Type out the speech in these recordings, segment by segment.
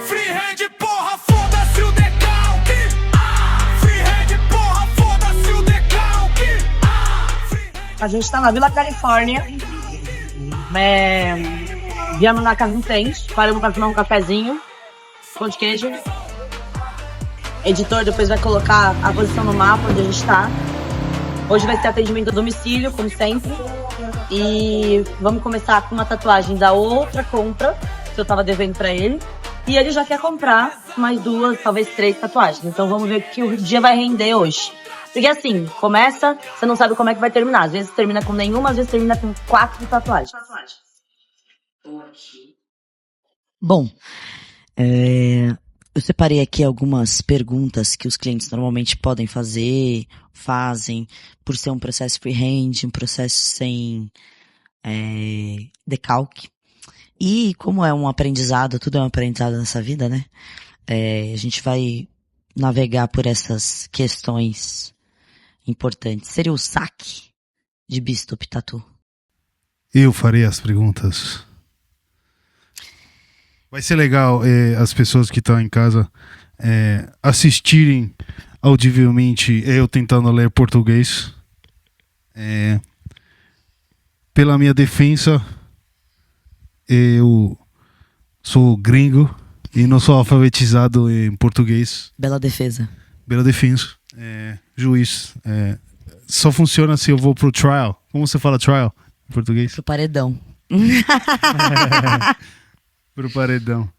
Freehand, porra, foda-se o decalque. Freehand, porra, foda-se o decalque. A gente tá na Vila Califórnia. Viemos na casa do Tens, paramos pra tomar um cafezinho, pão de queijo. Editor depois vai colocar a posição no mapa onde a gente tá. Hoje vai ser atendimento a domicílio, como sempre. E vamos começar com uma tatuagem da outra compra que eu tava devendo pra ele. E ele já quer comprar mais 2, talvez 3 tatuagens. Então vamos ver o que o dia vai render hoje. Porque assim, começa, você não sabe como é que vai terminar. Às vezes termina com nenhuma, às vezes termina com 4 tatuagens. Bom, eu separei aqui algumas perguntas que os clientes normalmente podem fazer, fazem, por ser um processo freehand, um processo sem decalque. E como é um aprendizado, tudo é um aprendizado nessa vida, né? A gente vai navegar por essas questões importantes. Seria o saque de Bistop Tattoo? Eu farei as perguntas. Vai ser legal as pessoas que estão em casa assistirem audivelmente eu tentando ler português. Pela minha defesa, eu sou gringo e não sou alfabetizado em português. Bela defesa. Bela defesa. Juiz. Só funciona se eu vou pro trial. Como você fala trial em português? Pro paredão. Pro paredão.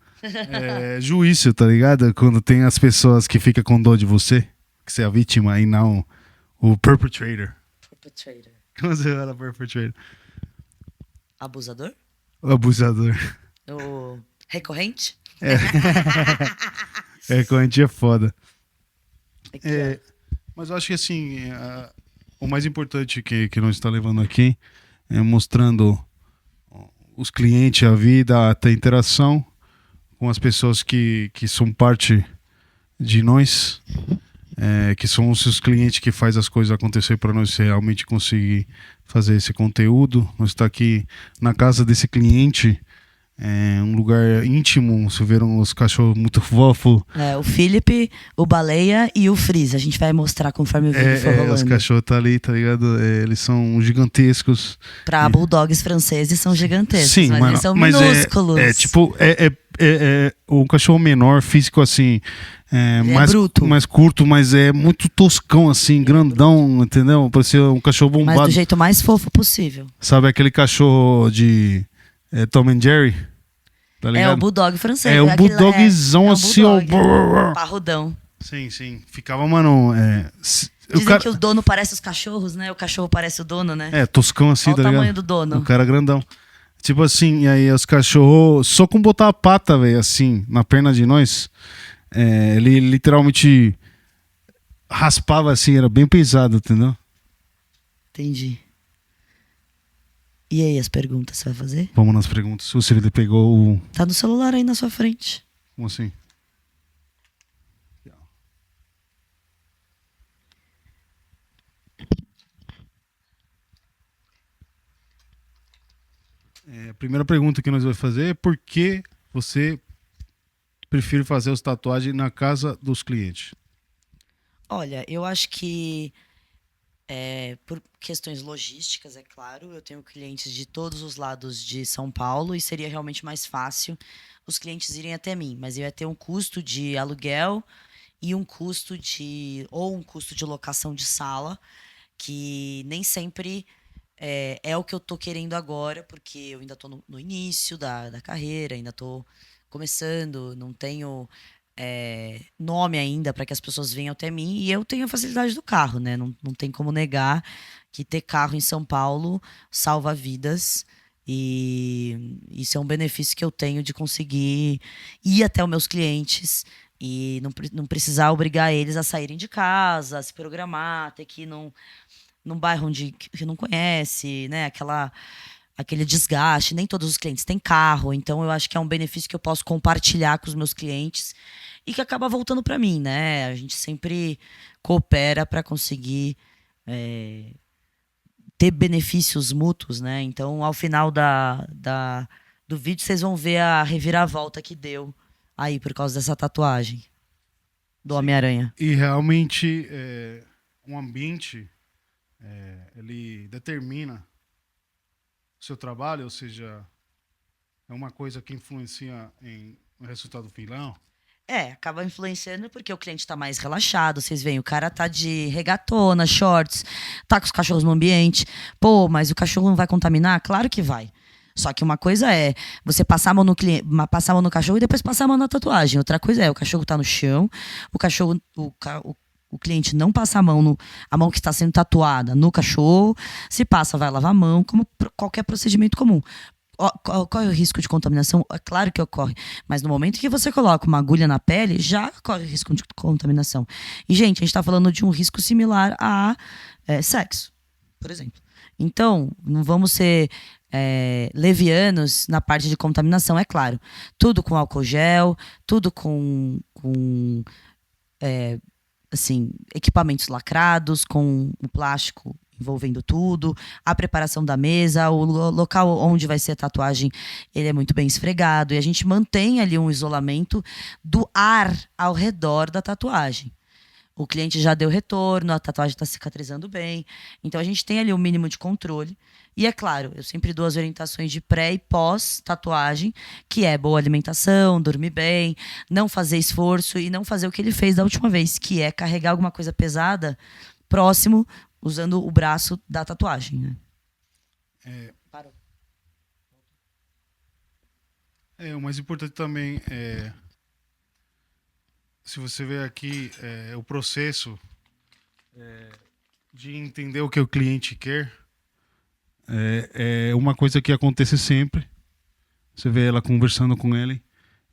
Juízo, tá ligado? Quando tem as pessoas que ficam com dor de você, que você é a vítima e não o perpetrator. Perpetrator. Como você fala perpetrator? Abusador? O abusador. O recorrente? Recorrente é foda. Aqui, Mas eu acho que assim, o mais importante que nós está levando aqui é mostrando os clientes, a vida, até a interação com as pessoas que são parte de nós, que são os seus clientes que faz as coisas acontecer para nós realmente conseguir fazer esse conteúdo. Nós está aqui na casa desse cliente, um lugar íntimo. Vocês viram os cachorros muito fofos. o Felipe, o Baleia e o Freeze. A gente vai mostrar conforme o vídeo for rolando. Os cachorros tá ali, tá ligado? Eles são gigantescos. Pra bulldogs franceses são gigantescos, Sim, mas mano, eles são mas minúsculos. O cachorro menor, físico assim, mais, bruto. mais curto, mas é muito toscão assim, grandão, entendeu? Parecia um cachorro bombado. Mas do jeito mais fofo possível. Sabe aquele cachorro de Tom and Jerry? Tá ligado? É o bulldog francês. É o bulldogzão assim, ó. Parrudão. Sim. Ficava, mano. Dizem que o dono parece os cachorros, né? O cachorro parece o dono, né? Toscão assim, Olha tá o ligado? tamanho do dono. O cara grandão. Tipo assim, e aí os cachorros, só com botar a pata, velho, assim, na perna de nós, ele literalmente raspava assim, era bem pesado, entendeu? Entendi. E aí, as perguntas você vai fazer? Vamos nas perguntas. O Ciro pegou o... Tá no celular aí na sua frente. Como assim? A primeira pergunta que nós vamos fazer é por que você prefere fazer as tatuagens na casa dos clientes? Olha, eu acho que por questões logísticas, é claro, eu tenho clientes de todos os lados de São Paulo e seria realmente mais fácil os clientes irem até mim, mas eu ia ter um custo de aluguel e um custo de locação de sala, que nem sempre é o que eu tô querendo agora, porque eu ainda tô no início da carreira, ainda tô começando, não tenho nome ainda para que as pessoas venham até mim, e eu tenho a facilidade do carro, né? Não tem como negar que ter carro em São Paulo salva vidas, e isso é um benefício que eu tenho de conseguir ir até os meus clientes e não precisar obrigar eles a saírem de casa, a se programar, ter que ir num bairro que não conhece, né? Aquele desgaste. Nem todos os clientes têm carro, então eu acho que é um benefício que eu posso compartilhar com os meus clientes e que acaba voltando para mim, né? A gente sempre coopera para conseguir ter benefícios mútuos, né? Então, ao final do vídeo, vocês vão ver a reviravolta que deu aí por causa dessa tatuagem do Homem-Aranha. E realmente um ambiente ele determina o seu trabalho, ou seja, é uma coisa que influencia no resultado final. Acaba influenciando porque o cliente tá mais relaxado. Vocês veem, o cara tá de regatona, shorts, tá com os cachorros no ambiente. Pô, mas o cachorro não vai contaminar? Claro que vai. Só que uma coisa é você passar a mão no cliente, passar a mão no cachorro e depois passar a mão na tatuagem. Outra coisa é o cachorro tá no chão, o cliente não passa a mão que está sendo tatuada no cachorro. Se passa, vai lavar a mão, como qualquer procedimento comum. Qual é o risco de contaminação? É claro que ocorre. Mas no momento que você coloca uma agulha na pele, já corre risco de contaminação. E, gente, a gente está falando de um risco similar a sexo, por exemplo. Então, não vamos ser levianos na parte de contaminação, é claro. Tudo com álcool gel, tudo com assim, equipamentos lacrados, com o plástico envolvendo tudo, a preparação da mesa, o local onde vai ser a tatuagem, ele é muito bem esfregado, e a gente mantém ali um isolamento do ar ao redor da tatuagem. O cliente já deu retorno, a tatuagem está cicatrizando bem, então a gente tem ali um mínimo de controle. E é claro, eu sempre dou as orientações de pré e pós tatuagem, que é boa alimentação, dormir bem, não fazer esforço e não fazer o que ele fez da última vez, que é carregar alguma coisa pesada próximo, usando o braço da tatuagem. Né? Parou. O mais importante também se você vê aqui o processo de entender o que o cliente quer, é uma coisa que acontece sempre. Você vê ela conversando com ele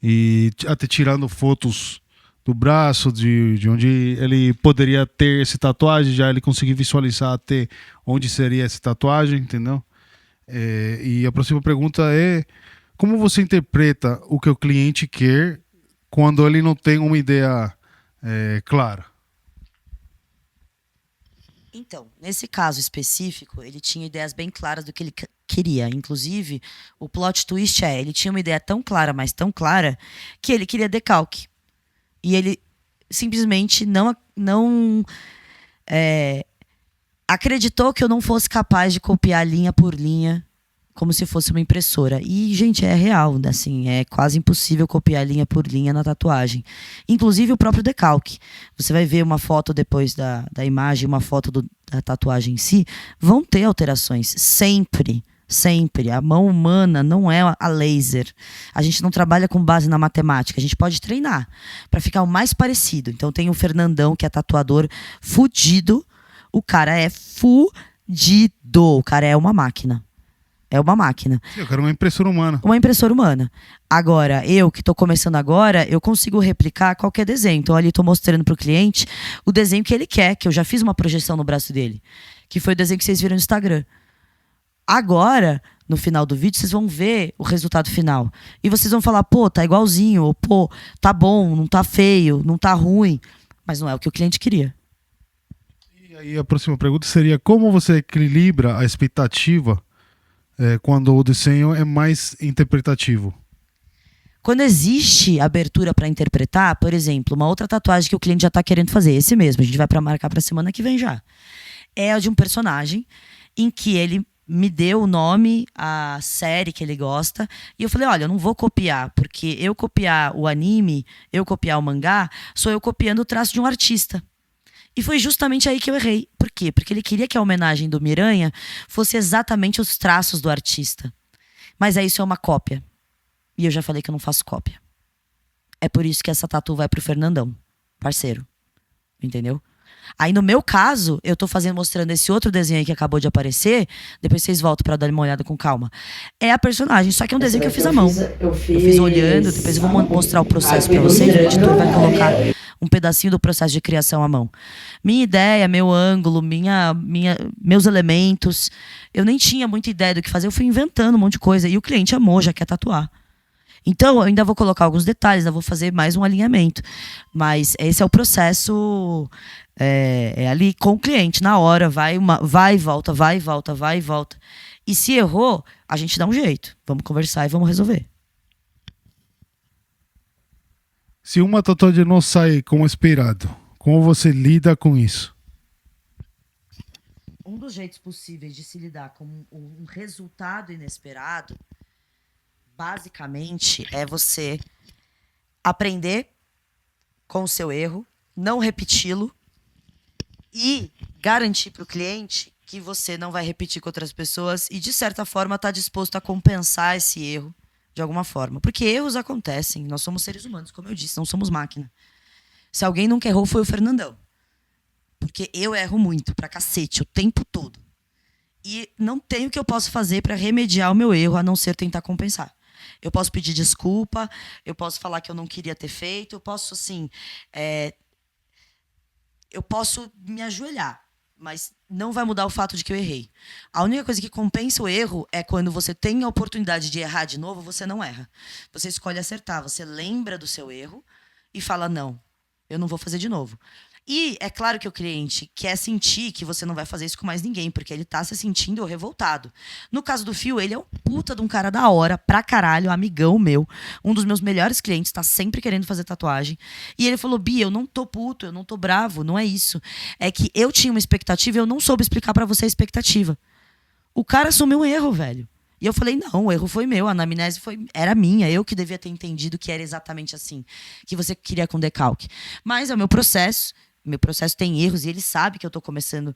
e até tirando fotos do braço, de onde ele poderia ter essa tatuagem, já ele conseguir visualizar até onde seria essa tatuagem, entendeu? E a próxima pergunta é: como você interpreta o que o cliente quer quando ele não tem uma ideia clara? Então, nesse caso específico, ele tinha ideias bem claras do que ele queria. Inclusive, o plot twist ele tinha uma ideia tão clara, mas tão clara, que ele queria decalque. E ele simplesmente não acreditou que eu não fosse capaz de copiar linha por linha como se fosse uma impressora. E, gente, é real, assim, é quase impossível copiar linha por linha na tatuagem. Inclusive o próprio decalque. Você vai ver uma foto depois da imagem, uma foto da tatuagem em si, vão ter alterações, sempre. Sempre. A mão humana não é a laser. A gente não trabalha com base na matemática. A gente pode treinar para ficar o mais parecido. Então tem o Fernandão, que é tatuador fudido. O cara é fudido. O cara é uma máquina. É uma máquina. Eu quero uma impressora humana. Uma impressora humana. Agora, eu que estou começando agora, eu consigo replicar qualquer desenho. Então ali estou mostrando para o cliente o desenho que ele quer, que eu já fiz uma projeção no braço dele. Que foi o desenho que vocês viram no Instagram. Agora, no final do vídeo, vocês vão ver o resultado final. E vocês vão falar, pô, tá igualzinho, ou pô, tá bom, não tá feio, não tá ruim. Mas não é o que o cliente queria. E aí a próxima pergunta seria: como você equilibra a expectativa quando o desenho é mais interpretativo? Quando existe abertura para interpretar, por exemplo, uma outra tatuagem que o cliente já tá querendo fazer, esse mesmo, a gente vai marcar pra semana que vem já. É a de um personagem em que ele me deu o nome, a série que ele gosta, e eu falei, olha, eu não vou copiar, porque eu copiar o anime, eu copiar o mangá, sou eu copiando o traço de um artista. E foi justamente aí que eu errei. Por quê? Porque ele queria que a homenagem do Miranha fosse exatamente os traços do artista. Mas aí isso é uma cópia. E eu já falei que eu não faço cópia. É por isso que essa tatu vai pro Fernandão, parceiro. Entendeu? Aí no meu caso, eu tô mostrando esse outro desenho aí que acabou de aparecer. Depois vocês voltam pra dar uma olhada com calma. É a personagem, só que é um desenho que eu fiz à mão. Eu fiz olhando, depois eu vou mostrar o processo pra vocês. O editor vai colocar um pedacinho do processo de criação à mão. Minha ideia, meu ângulo, meus elementos. Eu nem tinha muita ideia do que fazer, eu fui inventando um monte de coisa. E o cliente amou, já quer tatuar. Então, eu ainda vou colocar alguns detalhes, ainda vou fazer mais um alinhamento. Mas esse é o processo ali com o cliente, na hora, vai e volta, vai e volta, vai e volta. E se errou, a gente dá um jeito. Vamos conversar e vamos resolver. Se uma tatuagem não sai como esperado, como você lida com isso? Um dos jeitos possíveis de se lidar com um resultado inesperado, basicamente, é você aprender com o seu erro, não repeti-lo e garantir para o cliente que você não vai repetir com outras pessoas e, de certa forma, tá disposto a compensar esse erro de alguma forma. Porque erros acontecem, nós somos seres humanos, como eu disse, não somos máquina. Se alguém nunca errou, foi o Fernandão. Porque eu erro muito, pra cacete, o tempo todo. E não tem o que eu posso fazer para remediar o meu erro, a não ser tentar compensar. Eu posso pedir desculpa, eu posso falar que eu não queria ter feito, eu posso, assim... eu posso me ajoelhar, mas não vai mudar o fato de que eu errei. A única coisa que compensa o erro é quando você tem a oportunidade de errar de novo, você não erra. Você escolhe acertar, você lembra do seu erro e fala, não, eu não vou fazer de novo. E é claro que o cliente quer sentir que você não vai fazer isso com mais ninguém, porque ele tá se sentindo revoltado. No caso do Fio, ele é um puta de um cara da hora, pra caralho, amigão meu. Um dos meus melhores clientes, tá sempre querendo fazer tatuagem. E ele falou, Bia, eu não tô puto, eu não tô bravo, não é isso. É que eu tinha uma expectativa e eu não soube explicar pra você a expectativa. O cara assumiu um erro, velho. E eu falei, não, o erro foi meu, a anamnese era minha, eu que devia ter entendido que era exatamente assim, que você queria com decalque. Mas é o meu processo tem erros e ele sabe que eu estou começando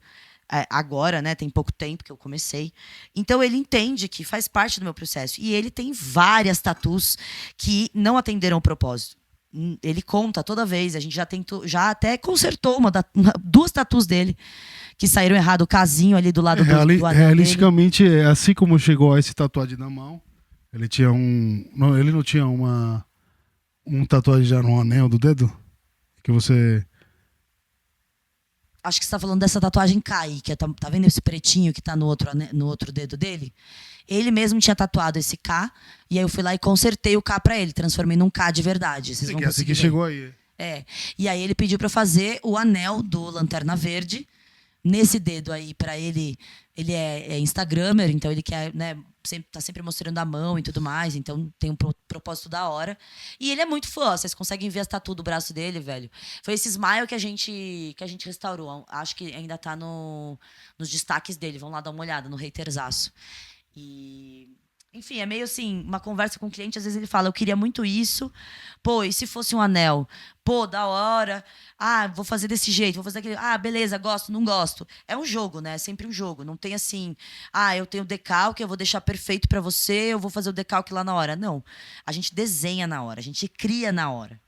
agora, né? Tem pouco tempo que eu comecei. Então ele entende que faz parte do meu processo. E ele tem várias tatus que não atenderam o propósito. Ele conta toda vez, a gente já tentou, já até consertou duas tatus dele que saíram errado, o casinho ali do lado do anel realisticamente, dele. Assim como chegou a esse tatuagem na mão, ele tinha ele não tinha um tatuagem já no anel do dedo? Que você... Acho que você está falando dessa tatuagem Kai, que tá vendo esse pretinho que está no outro dedo dele? Ele mesmo tinha tatuado esse K, e aí eu fui lá e consertei o K para ele, transformei num K de verdade. Vocês vão conseguir ver. Chegou aí. E aí ele pediu para fazer o anel do Lanterna Verde nesse dedo aí para ele. Ele é instagramer, então ele quer, né, tá sempre mostrando a mão e tudo mais, então tem um propósito da hora. E ele é muito fã, vocês conseguem ver as tatu do braço dele, velho. Foi esse smile que a gente restaurou. Acho que ainda tá nos destaques dele, vão lá dar uma olhada no haterzaço. E... enfim, é meio assim, uma conversa com o cliente, às vezes ele fala, eu queria muito isso, pô, e se fosse um anel? Pô, da hora, vou fazer desse jeito, vou fazer aquele, beleza, gosto, não gosto. É um jogo, né? É sempre um jogo, não tem assim, eu tenho decalque, eu vou deixar perfeito pra você, eu vou fazer o decalque lá na hora. Não, a gente desenha na hora, a gente cria na hora.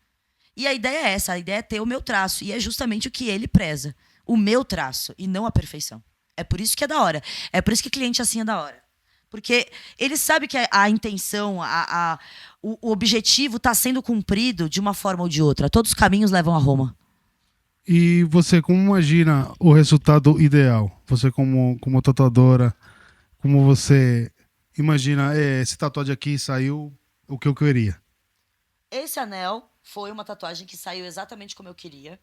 E a ideia é essa, a ideia é ter o meu traço, e é justamente o que ele preza, o meu traço, e não a perfeição. É por isso que é da hora, é por isso que cliente assim é da hora. Porque ele sabe que a intenção, o objetivo está sendo cumprido de uma forma ou de outra. Todos os caminhos levam a Roma. E você, como imagina o resultado ideal? Você como tatuadora, como você imagina, esse tatuagem aqui saiu o que eu queria? Esse anel foi uma tatuagem que saiu exatamente como eu queria.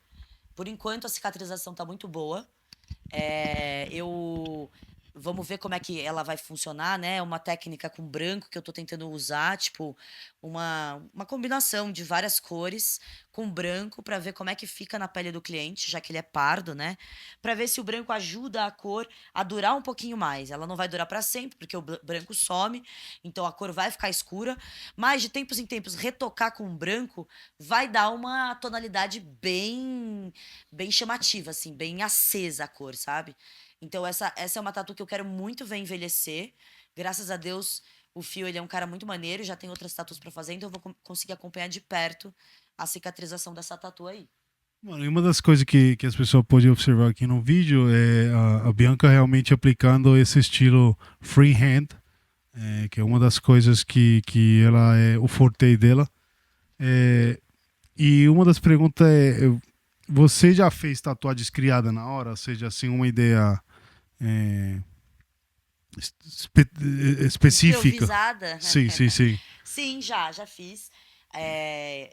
Por enquanto, a cicatrização está muito boa. Vamos ver como é que ela vai funcionar, né? Uma técnica com branco que eu tô tentando usar, tipo, uma combinação de várias cores com branco para ver como é que fica na pele do cliente, já que ele é pardo, né? Para ver se o branco ajuda a cor a durar um pouquinho mais. Ela não vai durar para sempre, porque o branco some, então a cor vai ficar escura, mas de tempos em tempos retocar com branco vai dar uma tonalidade bem chamativa assim, bem acesa a cor, sabe? Então, essa é uma tatu que eu quero muito ver envelhecer. Graças a Deus, o Fio ele é um cara muito maneiro, já tem outras tatus para fazer, então eu vou conseguir acompanhar de perto a cicatrização dessa tatu aí. Mano, e uma das coisas que as pessoas podem observar aqui no vídeo é a Bianca realmente aplicando esse estilo freehand, que é uma das coisas que ela é o forte dela. E uma das perguntas é, você já fez tatuagens criadas na hora? Ou seja, assim, uma ideia... específica. Improvisada? Sim. Sim, já fiz.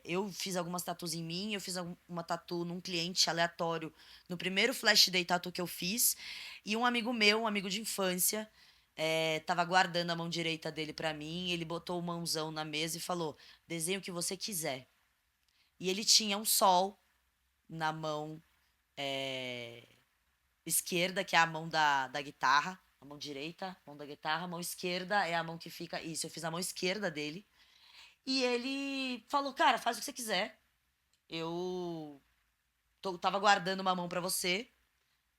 Eu fiz algumas tatus em mim, eu fiz uma tatu num cliente aleatório no primeiro Flash Day tatu que eu fiz. E um amigo meu, um amigo de infância, tava guardando a mão direita dele pra mim, ele botou o mãozão na mesa e falou: desenha o que você quiser. E ele tinha um sol na mão esquerda, que é a mão da guitarra, a mão direita, mão da guitarra, a mão esquerda é a mão que fica. Isso, eu fiz a mão esquerda dele. E ele falou: cara, faz o que você quiser. Eu tava guardando uma mão pra você.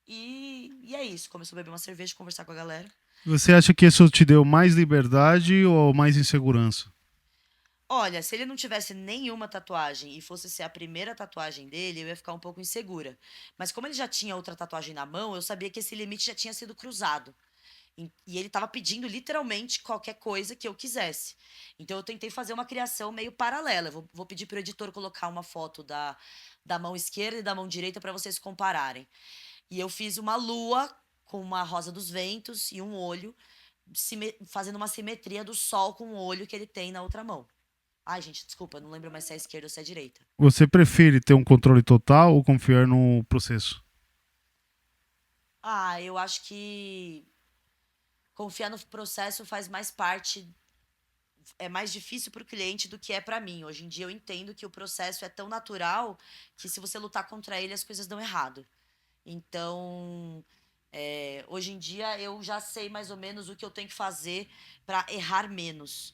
E é isso. Começou a beber uma cerveja, conversar com a galera. Você acha que isso te deu mais liberdade ou mais insegurança? Olha, se ele não tivesse nenhuma tatuagem e fosse ser a primeira tatuagem dele, eu ia ficar um pouco insegura. Mas como ele já tinha outra tatuagem na mão, eu sabia que esse limite já tinha sido cruzado. E ele estava pedindo literalmente qualquer coisa que eu quisesse. Então eu tentei fazer uma criação meio paralela. Eu vou pedir para o editor colocar uma foto da mão esquerda e da mão direita para vocês compararem. E eu fiz uma lua com uma rosa dos ventos e um olho, fazendo uma simetria do sol com o olho que ele tem na outra mão. Ai, gente, desculpa, não lembro mais se é a esquerda ou se é a direita. Você prefere ter um controle total ou confiar no processo? Eu acho que confiar no processo faz mais parte. É mais difícil para o cliente do que é para mim. Hoje em dia eu entendo que o processo é tão natural que se você lutar contra ele, as coisas dão errado. Então, hoje em dia eu já sei mais ou menos o que eu tenho que fazer para errar menos.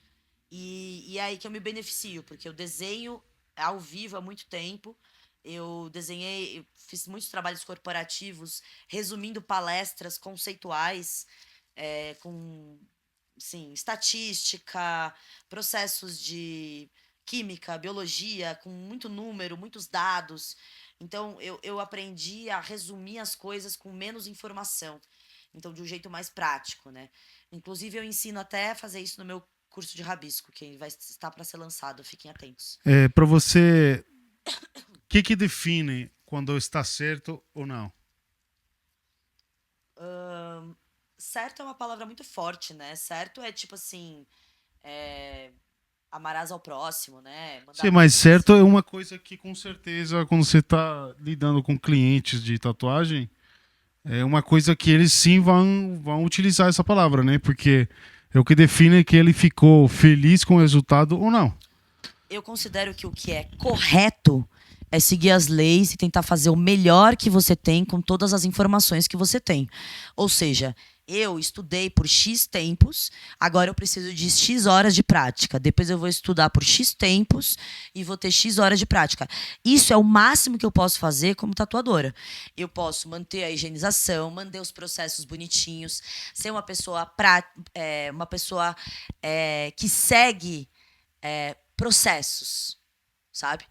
E é aí que eu me beneficio, porque eu desenho ao vivo há muito tempo. Eu fiz muitos trabalhos corporativos, resumindo palestras conceituais, com sim, estatística, processos de química, biologia, com muito número, muitos dados. Então, eu aprendi a resumir as coisas com menos informação. Então, de um jeito mais prático, né? Inclusive, eu ensino até a fazer isso no meu curso de rabisco, que vai estar para ser lançado. Fiquem atentos. Para você, o que define quando está certo ou não? Certo é uma palavra muito forte, né? Certo é tipo assim, amarás ao próximo, né? Sim, mas certo é uma coisa que com certeza quando você está lidando com clientes de tatuagem, é uma coisa que eles sim vão utilizar essa palavra, né? Porque é o que define que ele ficou feliz com o resultado ou não. Eu considero que o que é correto é seguir as leis e tentar fazer o melhor que você tem com todas as informações que você tem. Ou seja, eu estudei por X tempos, agora eu preciso de X horas de prática. Depois eu vou estudar por X tempos e vou ter X horas de prática. Isso é o máximo que eu posso fazer como tatuadora. Eu posso manter a higienização, manter os processos bonitinhos, ser uma pessoa, que segue processos, sabe?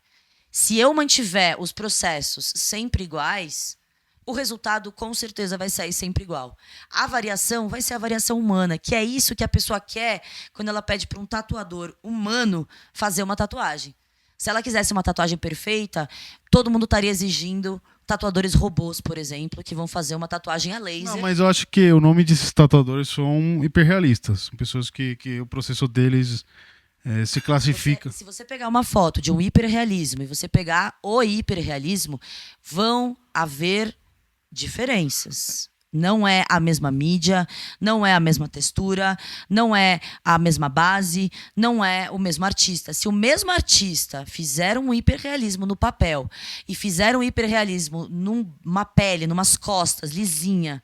Se eu mantiver os processos sempre iguais, o resultado com certeza vai sair sempre igual. A variação vai ser a variação humana, que é isso que a pessoa quer quando ela pede para um tatuador humano fazer uma tatuagem. Se ela quisesse uma tatuagem perfeita, todo mundo estaria exigindo tatuadores robôs, por exemplo, que vão fazer uma tatuagem a laser. Não, mas eu acho que o nome desses tatuadores são hiperrealistas. Pessoas que o processo deles se classifica. Se você pegar uma foto de um hiperrealismo e você pegar o hiperrealismo, vão haver diferenças. Não é a mesma mídia, não é a mesma textura, não é a mesma base, não é o mesmo artista. Se o mesmo artista fizer um hiperrealismo no papel e fizer um hiperrealismo numa pele, numas costas, lisinha,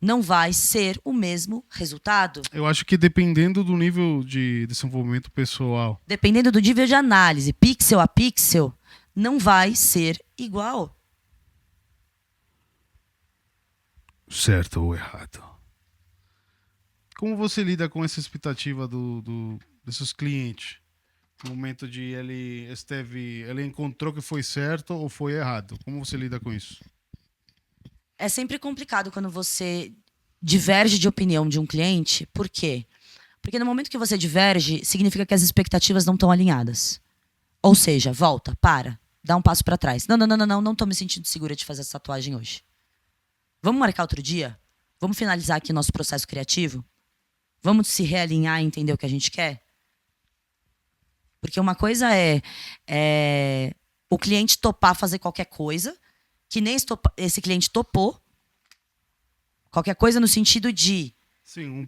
não vai ser o mesmo resultado. Eu acho que dependendo do nível de desenvolvimento pessoal. Dependendo do nível de análise, pixel a pixel, não vai ser igual. Certo ou errado. Como você lida com essa expectativa desses clientes? No momento de ele encontrou que foi certo ou foi errado. Como você lida com isso? É sempre complicado quando você diverge de opinião de um cliente. Por quê? Porque no momento que você diverge, significa que as expectativas não estão alinhadas. Ou seja, volta, para, dá um passo para trás. Não tô me sentindo segura de fazer essa tatuagem hoje. Vamos marcar outro dia? Vamos finalizar aqui nosso processo criativo? Vamos se realinhar e entender o que a gente quer? Porque uma coisa é o cliente topar fazer qualquer coisa, que nem esse cliente topou. Qualquer coisa no sentido de Sim,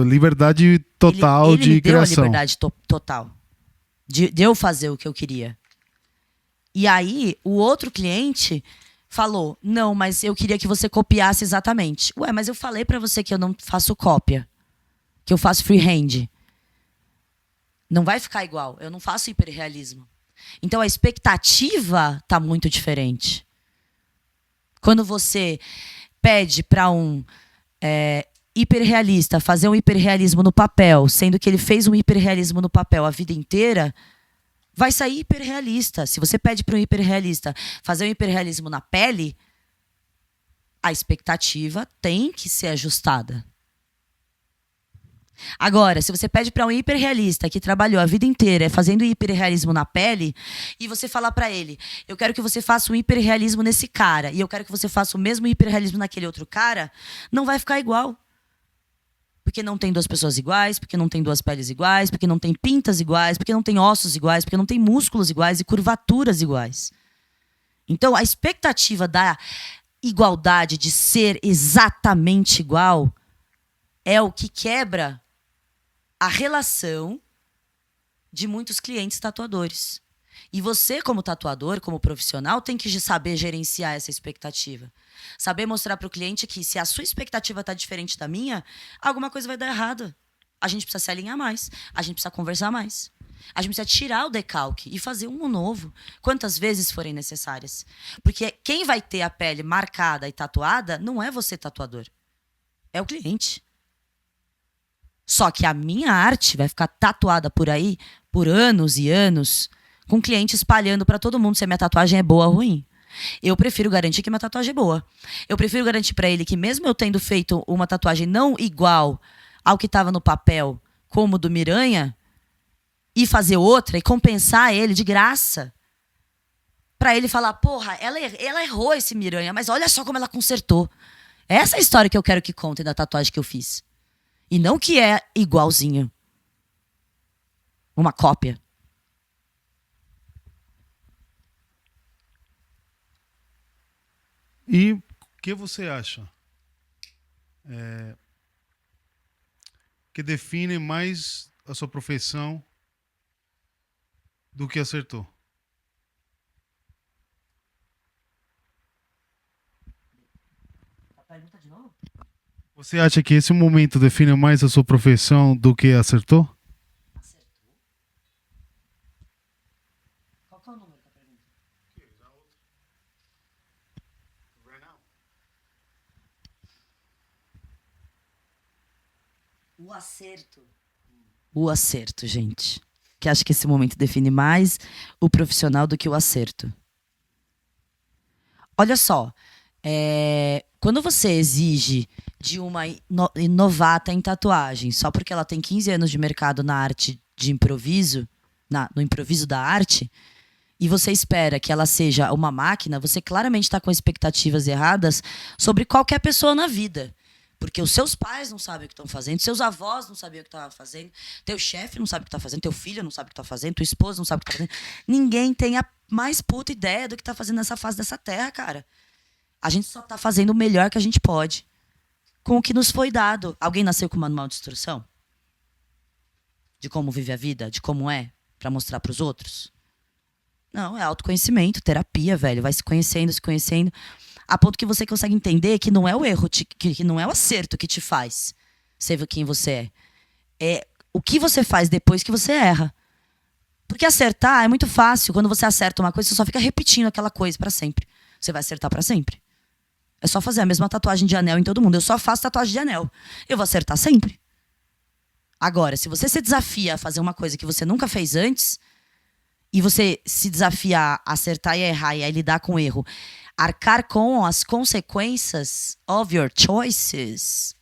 liberdade total ele de me deu a criação. liberdade total de eu fazer o que eu queria. E aí, o outro cliente falou, não, mas eu queria que você copiasse exatamente. Ué, mas eu falei pra você que eu não faço cópia, que eu faço freehand. Não vai ficar igual, eu não faço hiperrealismo. Então a expectativa tá muito diferente. Quando você pede para um hiperrealista fazer um hiperrealismo no papel, sendo que ele fez um hiperrealismo no papel a vida inteira, vai sair hiperrealista. Se você pede para um hiperrealista fazer um hiperrealismo na pele, a expectativa tem que ser ajustada. Agora, se você pede para um hiperrealista que trabalhou a vida inteira fazendo hiperrealismo na pele, e você falar para ele, eu quero que você faça um hiperrealismo nesse cara, e eu quero que você faça o mesmo hiperrealismo naquele outro cara, não vai ficar igual. Porque não tem duas pessoas iguais, porque não tem duas peles iguais, porque não tem pintas iguais, porque não tem ossos iguais, porque não tem músculos iguais e curvaturas iguais. Então, a expectativa da igualdade, de ser exatamente igual, é o que quebra a relação de muitos clientes tatuadores. E você, como tatuador, como profissional, tem que saber gerenciar essa expectativa. Saber mostrar para o cliente que, se a sua expectativa está diferente da minha, alguma coisa vai dar errado. A gente precisa se alinhar mais. A gente precisa conversar mais. A gente precisa tirar o decalque e fazer um novo, quantas vezes forem necessárias. Porque quem vai ter a pele marcada e tatuada não é você, tatuador. É o cliente. Só que a minha arte vai ficar tatuada por aí por anos e anos, com cliente espalhando para todo mundo se a minha tatuagem é boa ou ruim. Eu prefiro garantir que minha tatuagem é boa. Eu prefiro garantir para ele que, mesmo eu tendo feito uma tatuagem não igual ao que estava no papel, como do Miranha, e fazer outra e compensar ele de graça. Para ele falar, porra, ela errou esse Miranha, mas olha só como ela consertou. Essa é a história que eu quero que contem da tatuagem que eu fiz. E não que é igualzinho. Uma cópia. E o que você acha que define mais a sua profissão do que acertou? Pergunta de novo? Você acha que esse momento define mais a sua profissão do que acertou? Acertou? Qual que é o número da pergunta? O acerto. O acerto, gente. Que acho que esse momento define mais o profissional do que o acerto. Olha só. Quando você exige de uma novata em tatuagem, só porque ela tem 15 anos de mercado na arte de improviso, no improviso da arte, e você espera que ela seja uma máquina, você claramente está com expectativas erradas sobre qualquer pessoa na vida. Porque os seus pais não sabem o que estão fazendo, seus avós não sabiam o que estavam fazendo, teu chefe não sabe o que está fazendo, teu filho não sabe o que está fazendo, tua esposa não sabe o que está fazendo. Ninguém tem a mais puta ideia do que está fazendo nessa fase dessa terra, cara. A gente só está fazendo o melhor que a gente pode com o que nos foi dado. Alguém nasceu com manual de instrução? De como vive a vida? De como é? Para mostrar para os outros? Não, é autoconhecimento, terapia, velho. Vai se conhecendo, a ponto que você consegue entender que não é o erro, que não é o acerto que te faz ser quem você é. É o que você faz depois que você erra. Porque acertar é muito fácil. Quando você acerta uma coisa, você só fica repetindo aquela coisa para sempre. Você vai acertar para sempre. É só fazer a mesma tatuagem de anel em todo mundo. Eu só faço tatuagem de anel. Eu vou acertar sempre. Agora, se você se desafia a fazer uma coisa que você nunca fez antes, e você se desafia a acertar e a errar e a lidar com o erro, arcar com as consequências of your choices.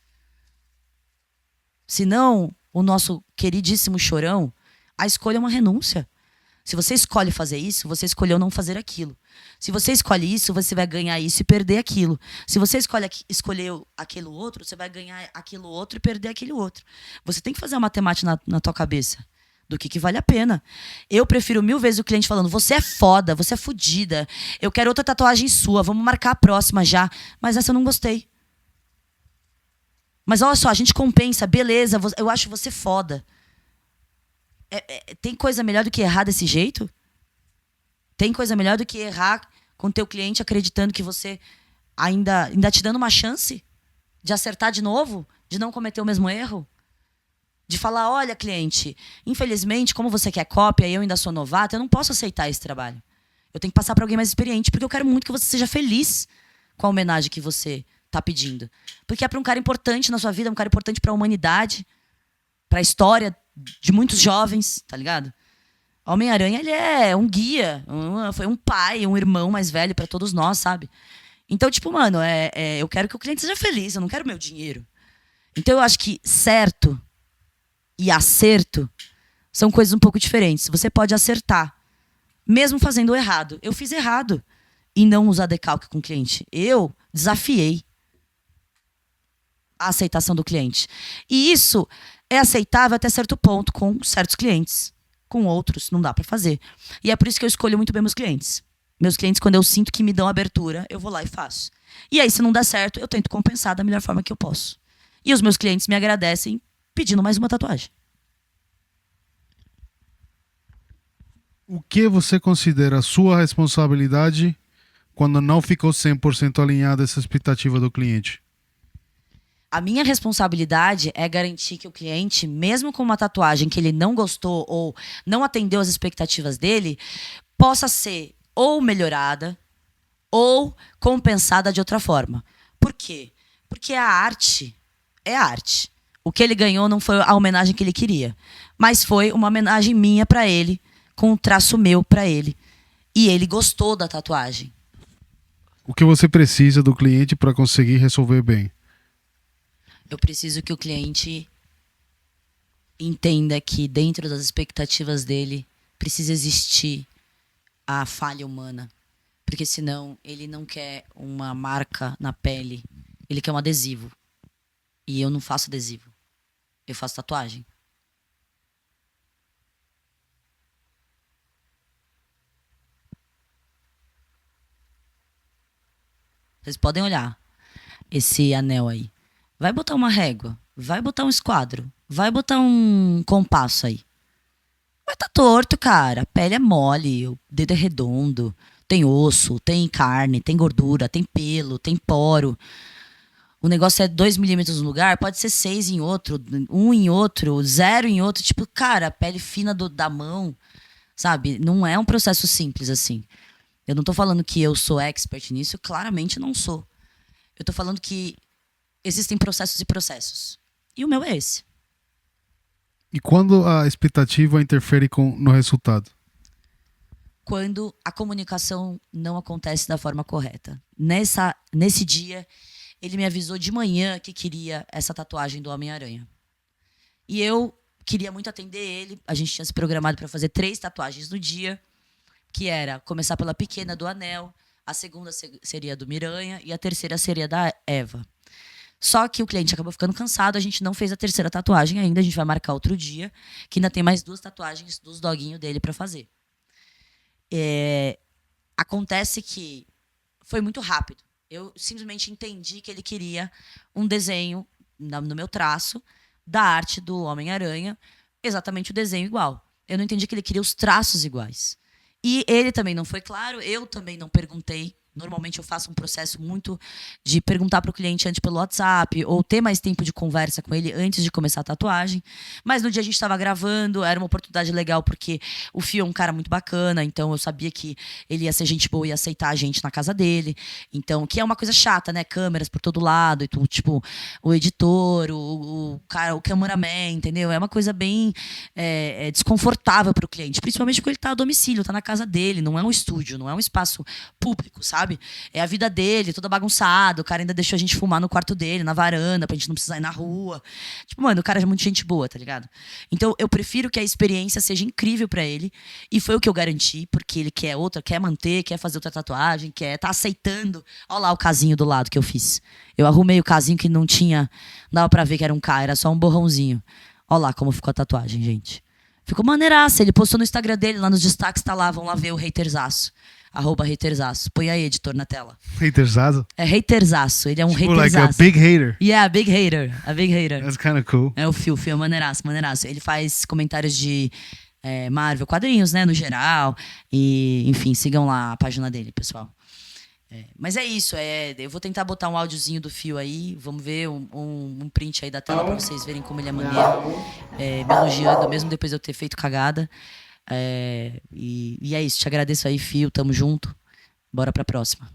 Senão, o nosso queridíssimo Chorão, a escolha é uma renúncia. Se você escolhe fazer isso, você escolheu não fazer aquilo. Se você escolhe isso, você vai ganhar isso e perder aquilo. Se você escolheu aquilo outro, você vai ganhar aquilo outro e perder aquele outro. Você tem que fazer a matemática na tua cabeça do que vale a pena. Eu prefiro 1000 vezes o cliente falando, você é foda, você é fodida, eu quero outra tatuagem sua, vamos marcar a próxima já. Mas essa eu não gostei. Mas olha só, a gente compensa, beleza, eu acho você foda. Tem coisa melhor do que errar desse jeito? Tem coisa melhor do que errar com o teu cliente acreditando que você ainda te dando uma chance de acertar de novo, de não cometer o mesmo erro? De falar, olha, cliente, infelizmente, como você quer cópia e eu ainda sou novata, eu não posso aceitar esse trabalho. Eu tenho que passar para alguém mais experiente, porque eu quero muito que você seja feliz com a homenagem que você tá pedindo. Porque é para um cara importante na sua vida, um cara importante para a humanidade, para a história de muitos jovens, tá ligado? Homem-Aranha, ele é um guia, foi um pai, um irmão mais velho para todos nós, sabe? Então, tipo, mano, eu quero que o cliente seja feliz, eu não quero meu dinheiro. Então, eu acho que certo e acerto são coisas um pouco diferentes. Você pode acertar, mesmo fazendo o errado. Eu fiz errado em não usar decalque com o cliente. Eu desafiei a aceitação do cliente. E isso é aceitável até certo ponto com certos clientes. Com outros, não dá pra fazer. E é por isso que eu escolho muito bem meus clientes. Meus clientes, quando eu sinto que me dão abertura, eu vou lá e faço. E aí, se não der certo, eu tento compensar da melhor forma que eu posso. E os meus clientes me agradecem pedindo mais uma tatuagem. O que você considera sua responsabilidade quando não ficou 100% alinhada essa expectativa do cliente? A minha responsabilidade é garantir que o cliente, mesmo com uma tatuagem que ele não gostou ou não atendeu às expectativas dele, possa ser ou melhorada ou compensada de outra forma. Por quê? Porque a arte é arte. O que ele ganhou não foi a homenagem que ele queria, mas foi uma homenagem minha para ele, com um traço meu para ele. E ele gostou da tatuagem. O que você precisa do cliente para conseguir resolver bem? Eu preciso que o cliente entenda que dentro das expectativas dele precisa existir a falha humana. Porque senão ele não quer uma marca na pele, ele quer um adesivo. E eu não faço adesivo. Eu faço tatuagem. Vocês podem olhar esse anel aí. Vai botar uma régua, vai botar um esquadro, vai botar um compasso aí. Vai tá torto, cara. A pele é mole, o dedo é redondo, tem osso, tem carne, tem gordura, tem pelo, tem poro. O negócio é 2 milímetros num lugar, pode ser 6 em outro, 1 em outro, 0 em outro. Tipo, cara, a pele fina da mão, sabe? Não é um processo simples assim. Eu não tô falando que eu sou expert nisso, claramente não sou. Eu tô falando que existem processos e processos. E o meu é esse. E quando a expectativa interfere no resultado? Quando a comunicação não acontece da forma correta. Nesse dia, ele me avisou de manhã que queria essa tatuagem do Homem-Aranha. E eu queria muito atender ele. A gente tinha se programado para fazer 3 tatuagens no dia, que era começar pela pequena do anel, a segunda seria do Miranha e a terceira seria da Eva. Só que o cliente acabou ficando cansado, a gente não fez a terceira tatuagem ainda, a gente vai marcar outro dia, que ainda tem mais 2 tatuagens dos doguinhos dele para fazer. Acontece que foi muito rápido. Eu simplesmente entendi que ele queria um desenho no meu traço da arte do Homem-Aranha, exatamente o desenho igual. Eu não entendi que ele queria os traços iguais. E ele também não foi claro, eu também não perguntei. Normalmente eu faço um processo muito de perguntar para o cliente antes pelo WhatsApp ou ter mais tempo de conversa com ele antes de começar a tatuagem. Mas no dia a gente estava gravando, era uma oportunidade legal porque o Fio é um cara muito bacana, então eu sabia que ele ia ser gente boa e ia aceitar a gente na casa dele. Então, que é uma coisa chata, né? Câmeras por todo lado, e tudo, tipo, o editor, o cara, o cameraman, entendeu? É uma coisa bem desconfortável para o cliente, principalmente porque ele está a domicílio, está na casa dele, não é um estúdio, não é um espaço público, sabe? É a vida dele, toda bagunçada. O cara ainda deixou a gente fumar no quarto dele, na varanda, pra gente não precisar ir na rua. Tipo, mano, o cara é muito gente boa, tá ligado? Então, eu prefiro que a experiência seja incrível pra ele. E foi o que eu garanti, porque ele quer outra, quer manter, quer fazer outra tatuagem, tá aceitando. Olha lá o casinho do lado que eu fiz. Eu arrumei o casinho que não tinha, não dava pra ver que era um K, era só um borrãozinho. Olha lá como ficou a tatuagem, gente. Ficou maneiraça. Ele postou no Instagram dele, lá nos destaques, tá lá, vão lá ver o haterzaço. @haterzaço. Põe aí, editor, na tela. Haterzazo? É haterzaço, ele é um Tipo, like a haterzaço. big hater. Yeah, big hater. A big hater. That's kind of cool. É o Fio é maneiraço, maneiraço. Ele faz comentários de Marvel, quadrinhos, né, no geral. E, enfim, sigam lá a página dele, pessoal. Mas é isso, eu vou tentar botar um áudiozinho do Fio aí. Vamos ver um print aí da tela pra vocês verem como ele é maneiro. Me elogiando, mesmo depois de eu ter feito cagada. E é isso, te agradeço aí, Fio, tamo junto. Bora pra próxima.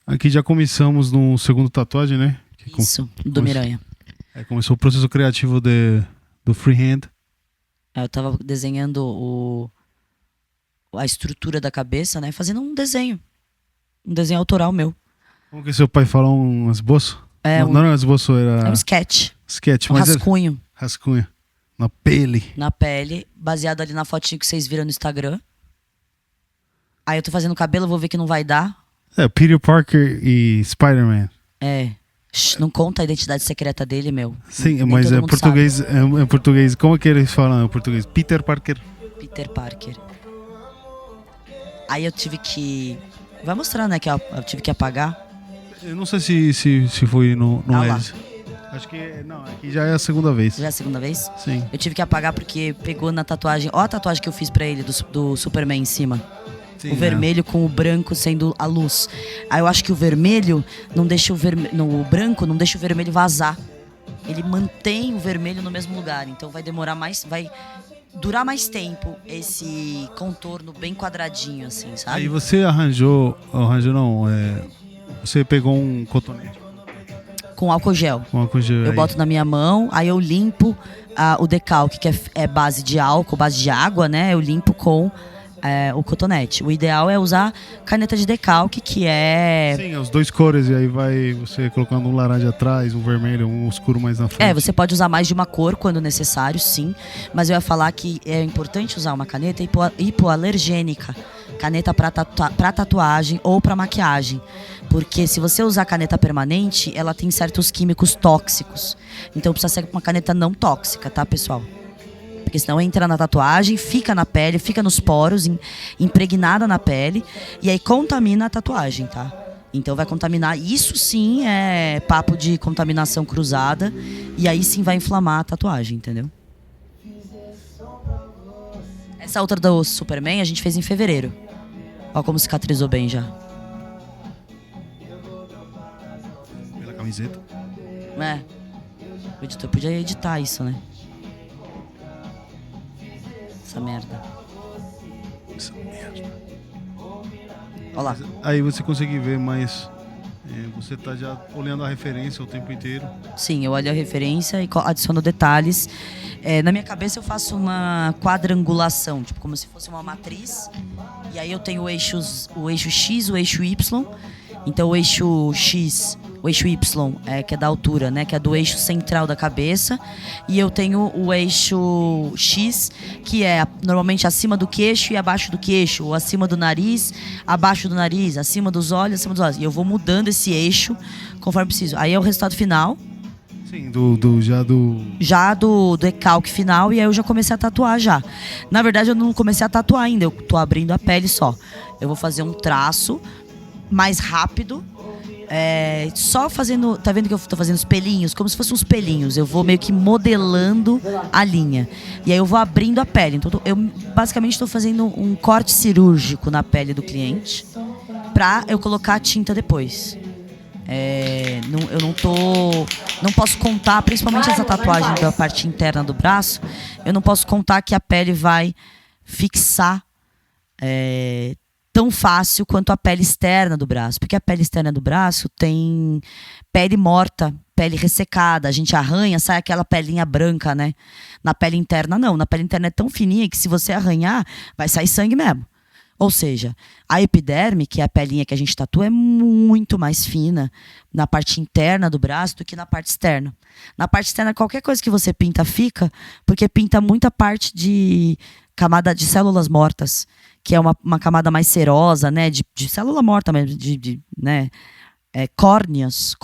Aqui já começamos no segundo tatuagem, né? Isso, do Miranha. Começou o processo criativo do freehand. Eu tava desenhando a estrutura da cabeça, né? Fazendo um desenho. Um desenho autoral meu. Como que seu pai falou? Um esboço? É Não era um esboço, era... É um sketch. Sketch, Um mas rascunho. rascunho. Na pele. Na pele, baseado ali na fotinho que vocês viram no Instagram. Aí eu tô fazendo cabelo, vou ver que não vai dar. Peter Parker e Spider-Man. Não conta a identidade secreta dele, meu. Sim, Nem mas todo é mundo português, é português. Como é que eles falam em português? Peter Parker. sabe. Peter Parker. Aí eu tive que... Vai mostrar, né, que eu tive que apagar. Eu não sei se foi no lá. Edge. Acho que não, aqui já é a segunda vez. Já é a segunda vez? Sim. Eu tive que apagar porque pegou na tatuagem... Ó a tatuagem que eu fiz pra ele, do Superman em cima. Sim, O vermelho com o branco sendo a luz. Aí eu acho que o vermelho não deixa o branco não deixa o vermelho vazar. Ele mantém o vermelho no mesmo lugar. Então vai demorar mais, vai durar mais tempo esse contorno bem quadradinho, assim, sabe? Aí você arranjou não, você pegou um cotonete. Com álcool gel. Com álcool gel Eu aí. boto na minha mão, aí eu limpo o decalque, que é base de álcool, base de água, né? Eu limpo com o cotonete. O ideal é usar caneta de decalque, que é... Sim, os dois cores, e aí vai você colocando um laranja atrás, um vermelho, um escuro mais na frente. Você pode usar mais de uma cor quando necessário, sim. Mas eu ia falar que é importante usar uma caneta hipoalergênica. Caneta pra tatuagem ou pra maquiagem. Porque se você usar caneta permanente, ela tem certos químicos tóxicos. Então precisa ser uma caneta não tóxica, tá, pessoal? Porque senão entra na tatuagem, fica na pele, fica nos poros, impregnada na pele. E aí contamina a tatuagem, tá? Então vai contaminar. Isso sim é papo de contaminação cruzada. E aí sim vai inflamar a tatuagem, entendeu? Essa outra do Superman a gente fez em fevereiro. Olha como cicatrizou bem já. Pela camiseta. O editor podia editar isso, né? Essa merda. Olha lá. Aí você consegue ver mais. Você tá já olhando a referência o tempo inteiro. Sim, eu olho a referência e adiciono detalhes. Na minha cabeça eu faço uma quadrangulação, tipo como se fosse uma matriz. E aí eu tenho o eixo X, o eixo Y. Então o eixo X, o eixo Y, que é da altura, né? Que é do eixo central da cabeça. E eu tenho o eixo X, que é normalmente acima do queixo e abaixo do queixo. Ou acima do nariz, abaixo do nariz. Acima dos olhos, acima dos olhos. E eu vou mudando esse eixo conforme preciso. Aí é o resultado final. Sim, Já do decalque final, e aí eu já comecei a tatuar já. Na verdade, eu não comecei a tatuar ainda, eu tô abrindo a pele só. Eu vou fazer um traço mais rápido, Só fazendo. Tá vendo que eu tô fazendo os pelinhos? Como se fossem uns pelinhos. Eu vou meio que modelando a linha. E aí eu vou abrindo a pele. Então eu basicamente estou fazendo um corte cirúrgico na pele do cliente pra eu colocar a tinta depois. Eu não posso contar, principalmente essa tatuagem da parte interna do braço, eu não posso contar que a pele vai fixar tão fácil quanto a pele externa do braço, porque a pele externa do braço tem pele morta, pele ressecada, a gente arranha, sai aquela pelinha branca, né? Na pele interna não, na pele interna é tão fininha que se você arranhar, vai sair sangue mesmo. Ou seja, a epiderme, que é a pelinha que a gente tatua, é muito mais fina na parte interna do braço do que na parte externa. Na parte externa, qualquer coisa que você pinta fica, porque pinta muita parte de camada de células mortas, que é uma camada mais serosa, né, de célula morta mesmo, né, córneos,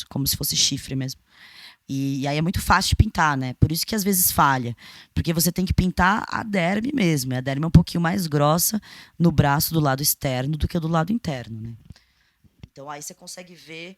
como se fosse chifre mesmo. E aí é muito fácil de pintar, né? Por isso que às vezes falha. Porque você tem que pintar a derme mesmo. A derme é um pouquinho mais grossa no braço do lado externo do que do lado interno, né? Então aí você consegue ver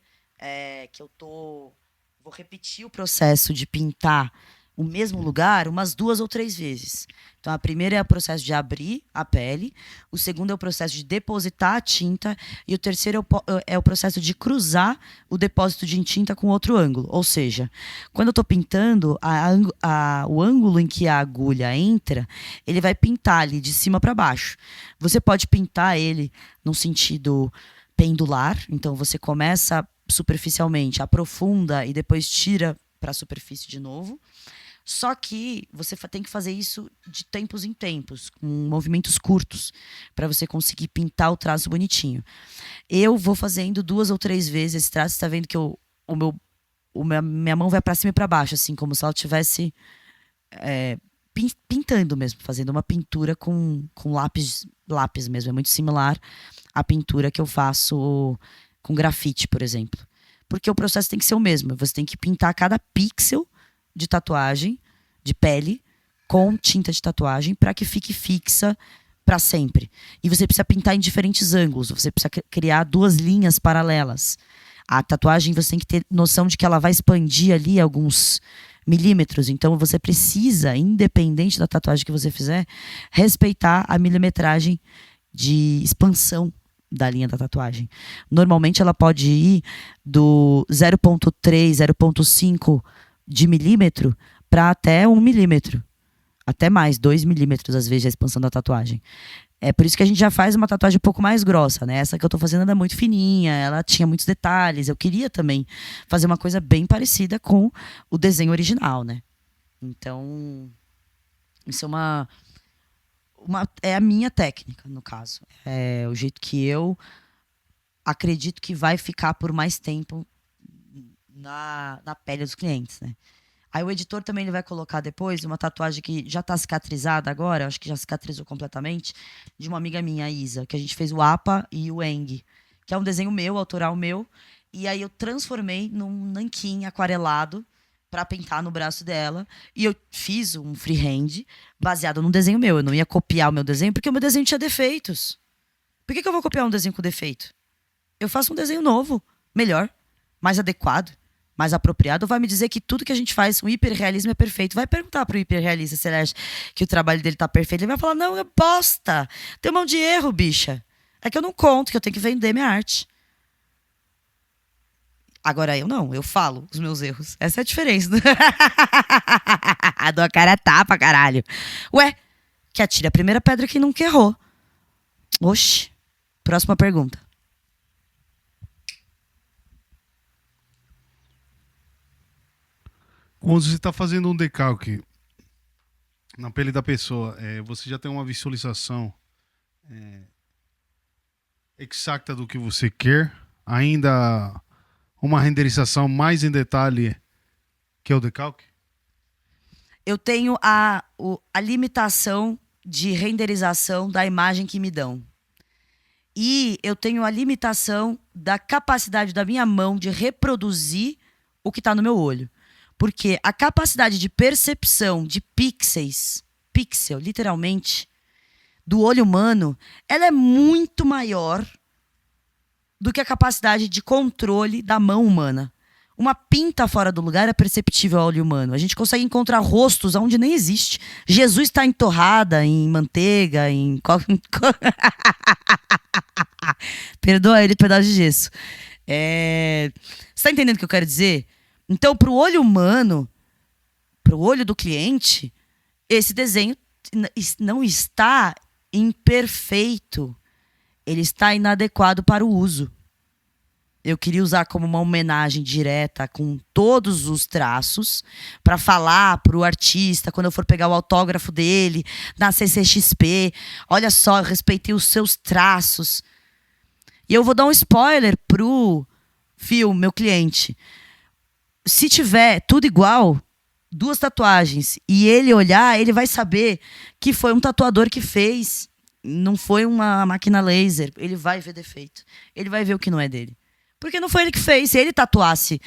que eu vou repetir o processo de pintar o mesmo lugar umas 2 ou 3 vezes. Então, a primeira é o processo de abrir a pele, o segundo é o processo de depositar a tinta e o terceiro é o processo de cruzar o depósito de tinta com outro ângulo. Ou seja, quando eu estou pintando, o ângulo em que a agulha entra, ele vai pintar ali de cima para baixo. Você pode pintar ele num sentido pendular, então você começa superficialmente, aprofunda e depois tira para a superfície de novo. Só que você tem que fazer isso de tempos em tempos, com movimentos curtos, para você conseguir pintar o traço bonitinho. Eu vou fazendo 2 ou 3 vezes esse traço. Você está vendo que minha mão vai para cima e para baixo, assim, como se ela estivesse pintando mesmo, fazendo uma pintura com lápis mesmo. É muito similar à pintura que eu faço com grafite, por exemplo. Porque o processo tem que ser o mesmo. Você tem que pintar cada pixel de tatuagem, de pele, com tinta de tatuagem, para que fique fixa para sempre. E você precisa pintar em diferentes ângulos. Você precisa criar 2 linhas paralelas. A tatuagem, você tem que ter noção de que ela vai expandir ali alguns milímetros. Então, você precisa, independente da tatuagem que você fizer, respeitar a milimetragem de expansão da linha da tatuagem. Normalmente, ela pode ir do 0,3, 0,5 de milímetro para até 1 milímetro. Até mais, 2 milímetros, às vezes, a expansão da tatuagem. É por isso que a gente já faz uma tatuagem um pouco mais grossa, né? Essa que eu tô fazendo ela é muito fininha, ela tinha muitos detalhes. Eu queria também fazer uma coisa bem parecida com o desenho original, né? Então, isso é a minha técnica, no caso. É o jeito que eu acredito que vai ficar por mais tempo na pele dos clientes, né? Aí o editor também ele vai colocar depois uma tatuagem que já está cicatrizada agora, acho que já cicatrizou completamente, de uma amiga minha, a Isa, que a gente fez o APA e o Eng, que é um desenho meu, autoral meu, e aí eu transformei num nanquim aquarelado para pintar no braço dela, e eu fiz um freehand baseado num desenho meu. Eu não ia copiar o meu desenho, porque o meu desenho tinha defeitos. Por que eu vou copiar um desenho com defeito? Eu faço um desenho novo, melhor, mais adequado, mais apropriado. Ou vai me dizer que tudo que a gente faz, o hiperrealismo é perfeito? Vai perguntar pro hiperrealista se ele acha que o trabalho dele tá perfeito. Ele vai falar, não, é bosta. Tem um monte de erro, bicha. É que eu não conto, que eu tenho que vender minha arte. Agora eu não, eu falo os meus erros. Essa é a diferença. Dou a cara a tapa, caralho. Ué, que atire a primeira pedra que nunca errou. Oxi. Próxima pergunta. Quando você está fazendo um decalque na pele da pessoa, você já tem uma visualização exata do que você quer? Ainda uma renderização mais em detalhe que o decalque? Eu tenho a limitação de renderização da imagem que me dão. E eu tenho a limitação da capacidade da minha mão de reproduzir o que está no meu olho. Porque a capacidade de percepção de pixel, literalmente, do olho humano, ela é muito maior do que a capacidade de controle da mão humana. Uma pinta fora do lugar é perceptível ao olho humano. A gente consegue encontrar rostos onde nem existe. Jesus está em torrada, em manteiga, em... Perdoa ele, pedaço de gesso. Você está entendendo o que eu quero dizer? Então, para o olho humano, para o olho do cliente, esse desenho não está imperfeito. Ele está inadequado para o uso. Eu queria usar como uma homenagem direta com todos os traços para falar para o artista, quando eu for pegar o autógrafo dele na CCXP, olha só, eu respeitei os seus traços. E eu vou dar um spoiler pro Phil, meu cliente. Se tiver tudo igual, 2 tatuagens, e ele olhar, ele vai saber que foi um tatuador que fez, não foi uma máquina laser. Ele vai ver defeito. Ele vai ver o que não é dele. Porque não foi ele que fez. Se ele tatuasse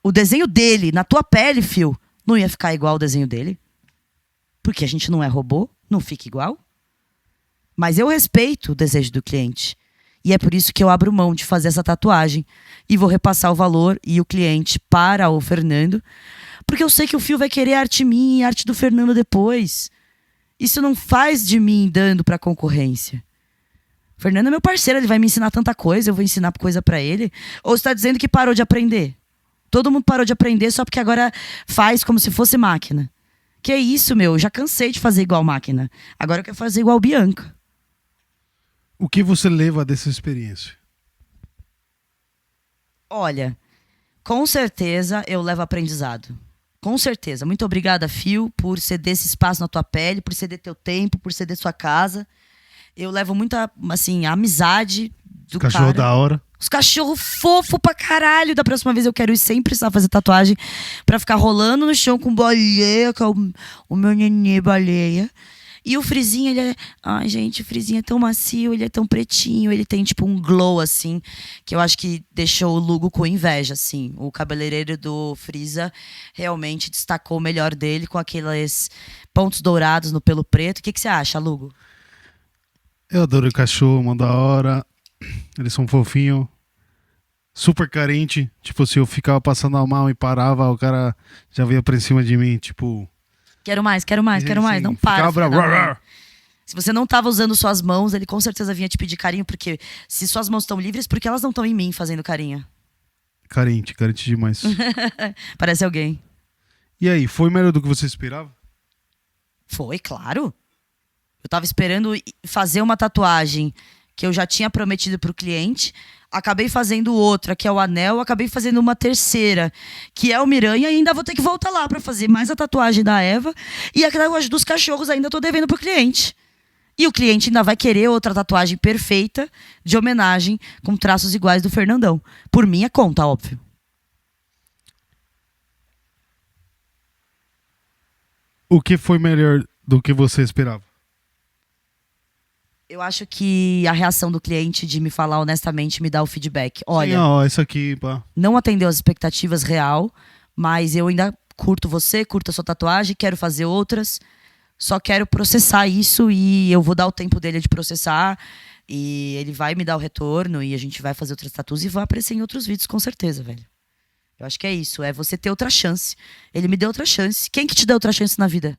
o desenho dele na tua pele, Phil, não ia ficar igual o desenho dele. Porque a gente não é robô, não fica igual. Mas eu respeito o desejo do cliente. E é por isso que eu abro mão de fazer essa tatuagem. E vou repassar o valor e o cliente para o Fernando. Porque eu sei que o Phil vai querer arte minha e arte do Fernando depois. Isso não faz de mim dando para concorrência. O Fernando é meu parceiro, ele vai me ensinar tanta coisa, eu vou ensinar coisa para ele. Ou você está dizendo que parou de aprender? Todo mundo parou de aprender só porque agora faz como se fosse máquina. Que é isso, meu? Eu já cansei de fazer igual máquina. Agora eu quero fazer igual Bianca. O que você leva dessa experiência? Olha, com certeza eu levo aprendizado. Com certeza. Muito obrigada, Phil, por ceder esse espaço na tua pele, por ceder teu tempo, por ceder sua casa. Eu levo muita, assim, amizade do Cachorro cara. da hora. Os cachorros fofos pra caralho. Da próxima vez eu quero ir sem precisar fazer tatuagem pra ficar rolando no chão com baleia, que é o meu nenê baleia. E o frizinho, ele é... Ai, gente, o frizinho é tão macio, ele é tão pretinho, ele tem tipo um glow, assim, que eu acho que deixou o Lugo com inveja, assim. O cabeleireiro do Frieza realmente destacou o melhor dele com aqueles pontos dourados no pelo preto. O que você acha, Lugo? Eu adoro o cachorro, mó da hora. Eles são fofinhos. Super carente. Tipo, se eu ficava passando mal e parava, o cara já veio pra cima de mim, tipo... Quero mais, quero mais, quero mais. Sim, Não para. ficava filha da bravo. mãe. Se você não tava usando suas mãos, ele com certeza vinha te pedir carinho, porque se suas mãos estão livres, porque elas não estão em mim fazendo carinho. Carente demais. Parece alguém. E aí, foi melhor do que você esperava? Foi, claro. Eu tava esperando fazer uma tatuagem que eu já tinha prometido pro cliente. Acabei fazendo outra, que é o anel. Acabei fazendo uma terceira, que é o Miranha. E ainda vou ter que voltar lá pra fazer mais a tatuagem da Eva. E a tatuagem dos cachorros ainda tô devendo pro cliente. E o cliente ainda vai querer outra tatuagem perfeita, de homenagem, com traços iguais do Fernandão. Por minha conta, óbvio. O que foi melhor do que você esperava? Eu acho que a reação do cliente de me falar honestamente me dá o feedback. Olha, Sim, ó, essa aqui, pá. não atendeu as expectativas real, mas eu ainda curto você, curto a sua tatuagem, quero fazer outras. Só quero processar isso e eu vou dar o tempo dele de processar. E ele vai me dar o retorno e a gente vai fazer outras tatuas e vai aparecer em outros vídeos, com certeza, velho. Eu acho que é isso, é você ter outra chance. Ele me deu outra chance. Quem que te deu outra chance na vida?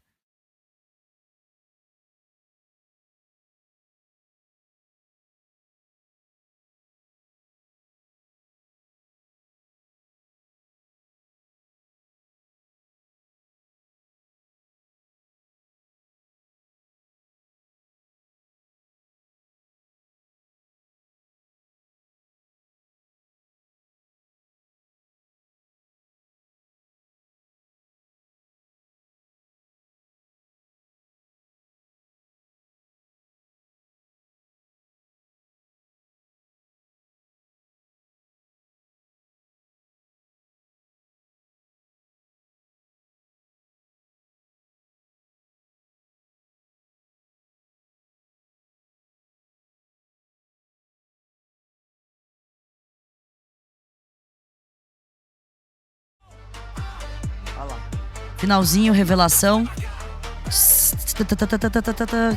Olha lá. Finalzinho, revelação.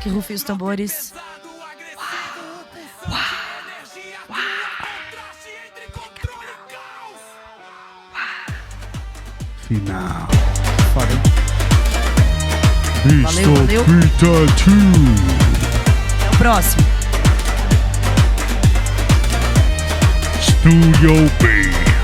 Que rufem os tambores. final. Foda, hein? Valeu, Mr. valeu. Pikachu. Até o próximo. Studio B.